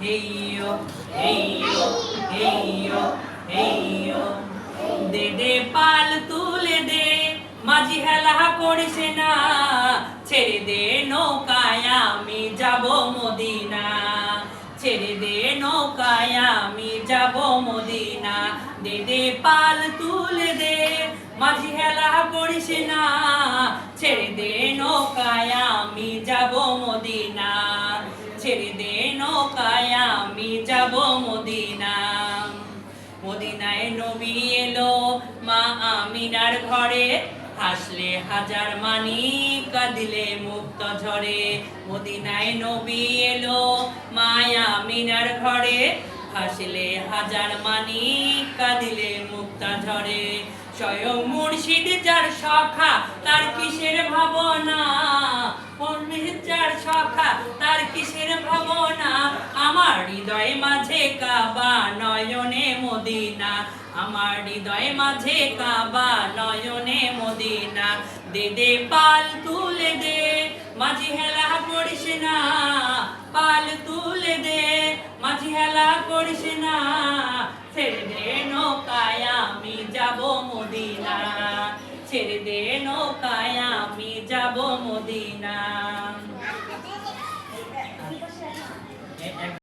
হেইয়ো হেইয়ো হেইয়ো হেইয়ো দে দে পাল তুলে দে মাঝি হেলা করিস না ছেড়ে দে নৌকায় আমি যাব মদিনা ছেড়ে দে নৌকায় আমি যাব মদিনা দে দে পাল তুলে দে মাঝি হেলা করিস না ছেড়ে দে নৌকায় আমি যাব মদিনা ছেড়ে দে নৌকায় আমি যাব মদিনা মদিনায় নবী এলো মা আমিনার ঘরে হাসলে হাজার মানি কাঁদিলে মুক্ত ঝরে মদিনায় নবী এলো মা আমিনার ঘরে হাসলে হাজার মানি কাঁদিলে মুক্ত ঝরে স্বয়ং মুর্শিদ যার সখা তার কিসের ভাবনা মুর্শিদ যার সখা তার কিসের ভাবনা আমার হৃদয় মাঝে কাবা নয়নে মদিনা আমার হৃদয় মাঝে কাবা নয়নে মদিনা দে দে পাল তুলে দে মাঝি হেলা করিস না পাল তুলে দে মাঝি হেলা করিস না ছেড়ে দে নৌকায় আমি যাব মদিনা ছেড়ে দে নৌকায় আমি যাব মদিনা।